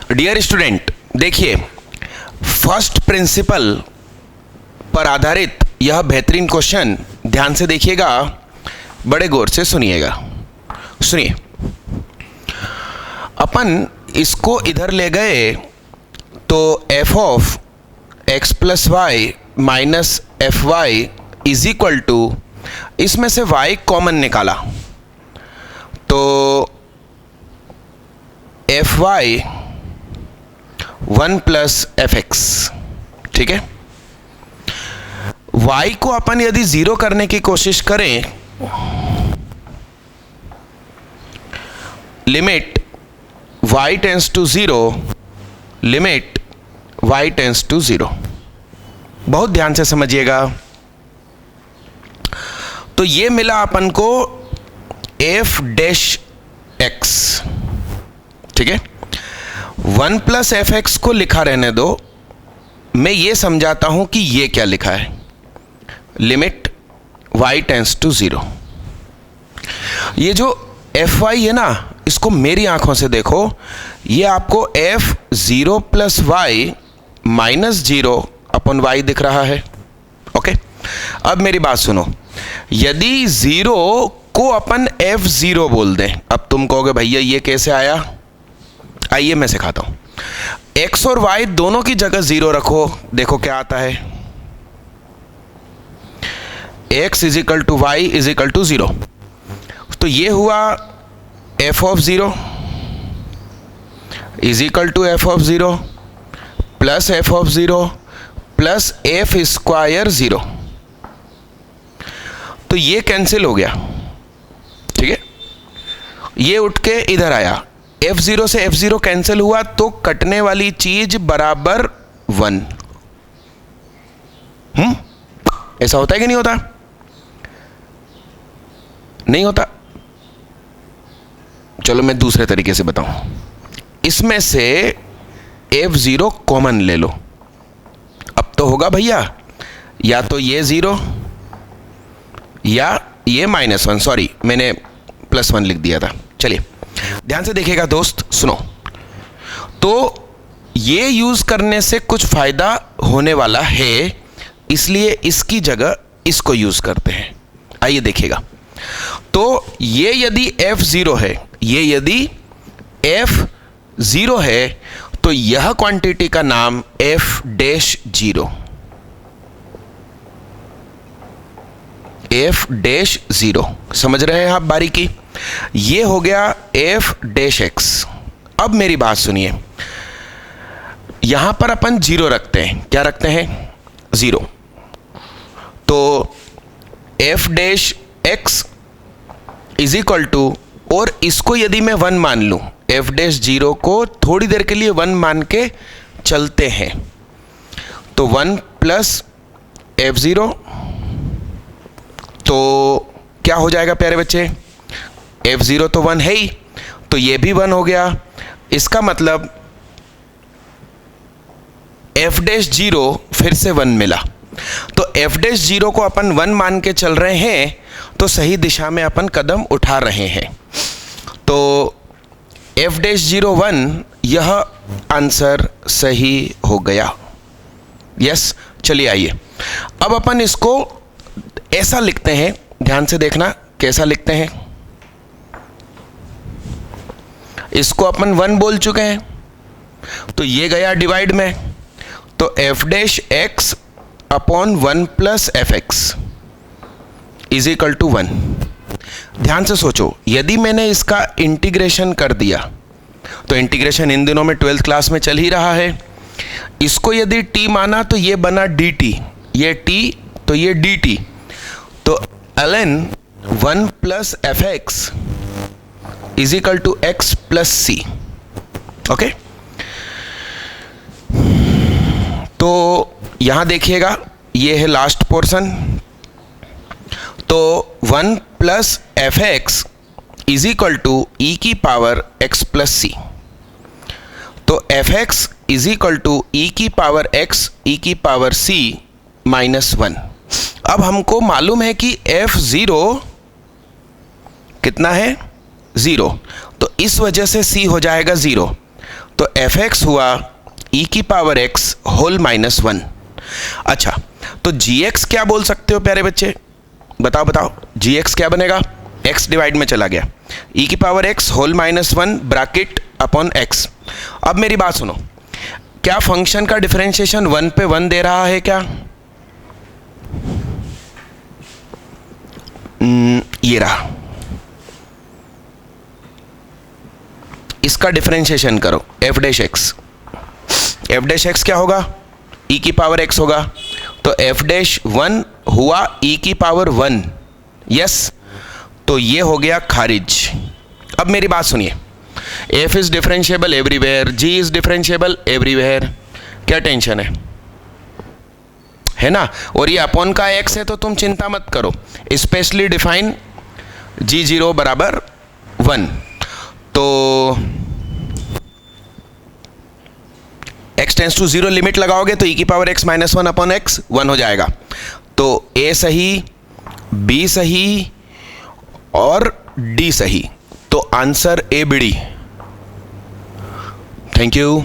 Dear student, देखिए first principle पर आधारित यह बेहतरीन क्वेश्चन ध्यान से देखिएगा, बड़े गौर से सुनिएगा। सुनिए, अपन इसको इधर ले गए तो f of x plus y minus f y is equal to, इसमें से y कॉमन निकाला तो f y 1 plus f x. ठीक है, y को अपन यदि जीरो करने की कोशिश करें, limit y tends to zero, limit y tends to zero. बहुत ध्यान से समझिएगा। तो ये मिला अपन को f डैश x। ठीक है, 1 प्लस एफ एक्स को लिखा रहने दो, मैं ये समझाता हूं कि ये क्या लिखा है, limit y tends to zero. ये जो एफ वाई है ना, इसको मेरी आंखों से देखो, ये आपको f zero plus y minus zero अपन वाई दिख रहा है। ओके, अब मेरी बात सुनो, यदि जीरो को अपन f जीरो बोल दें, अब तुम कहोगे भैया ये कैसे आया, आइए मैं सिखाता हूं। x और y दोनों की जगह जीरो रखो, देखो क्या आता है, x is equal to y is equal to zero. तो ये हुआ f of zero is equal to f of zero plus f of zero plus f square zero. तो ये कैंसिल हो गया। ठीक है, ये उठ के इधर आया, f0 से f0 कैंसिल हुआ तो कटने वाली चीज बराबर 1। ऐसा होता है कि नहीं होता? नहीं होता। चलो मैं दूसरे तरीके से बताऊं, इसमें से f0 कॉमन ले लो। अब तो होगा भैया, या तो ये जीरो या ये -1, सॉरी मैंने +1 लिख दिया था। चलिए ध्यान से देखिएगा दोस्त, सुनो। तो ये यूज करने से कुछ फायदा होने वाला है, इसलिए इसकी जगह इसको यूज करते हैं। आइए देखिएगा, तो ये यदि f0 है, ये यदि f0 है, तो यह क्वांटिटी का नाम f dash zero, f dash zero. समझ रहे हैं आप बारीकी? ये हो गया f डैश x। अब मेरी बात सुनिए, यहां पर अपन जीरो रखते हैं, क्या रखते हैं? जीरो। तो f dash x is equal to, और इसको यदि मैं 1 मान लूं, f डैश जीरो को थोड़ी देर के लिए 1 मान के चलते हैं, तो 1 प्लस f0, तो क्या हो जाएगा प्यारे बच्चे? f0 तो 1 है ही, तो ये भी 1 हो गया। इसका मतलब f डैश जीरो फिर से 1 मिला। तो f डैश जीरो को अपन 1 मान के चल रहे हैं, तो सही दिशा में अपन कदम उठा रहे हैं। तो f डैश जीरो 1, यह आंसर सही हो गया। यस, चलिए आइए अब अपन इसको ऐसा लिखते हैं, ध्यान से देखना कैसा लिखते हैं। इसको अपन 1 बोल चुके हैं, तो ये गया डिवाइड में, तो f dash x upon 1 plus f x is equal to 1। ध्यान से सोचो, यदि मैंने इसका इंटीग्रेशन कर दिया, तो इंटीग्रेशन इन दिनों में 12th क्लास में चल ही रहा है। इसको यदि t माना तो ये बना dt, ये t तो ये dt, तो ln 1 plus f x is equal to x plus c. Okay, तो यहां देखिएगा, ये है लास्ट पोर्शन। तो 1 plus f x is equal to e की पावर x प्लस सी। तो f x is equal to e की पावर x ई की पावर c -1। अब हमको मालूम है कि f0 कितना है? 0, तो इस वजह से c हो जाएगा 0। तो एफ एक्स हुआ ई की पावर एक्स होल माइनस 1। अच्छा, तो जी एक्स क्या बोल सकते हो प्यारे बच्चे, बताओ बताओ, जी एक्स क्या बनेगा, एक्स डिवाइड में चला गया, ई की power x whole minus 1 bracket upon x. अब मेरी बात सुनो, क्या फंक्शन का डिफरेंशिएशन 1 पे 1 दे रहा है क्या? ये रहा, इसका डिफरेंशिएशन करो, F dash x, F dash x क्या होगा, ई की पावर एक्स होगा, तो एफ डैश 1 हुआ ई की पावर 1, यस, तो ये हो गया खारिज। अब मेरी बात सुनिए, f is differentiable everywhere, g is differentiable everywhere, क्या टेंशन है ना? और ये अपॉन का एक्स है तो तुम चिंता मत करो, स्पेशली डिफाइन g0 बराबर 1, तो x टेंस टू 0 लिमिट लगाओगे तो e की power x minus 1 upon x 1 हो जाएगा। तो a सही, b सही और d सही, तो answer A B D. Thank you.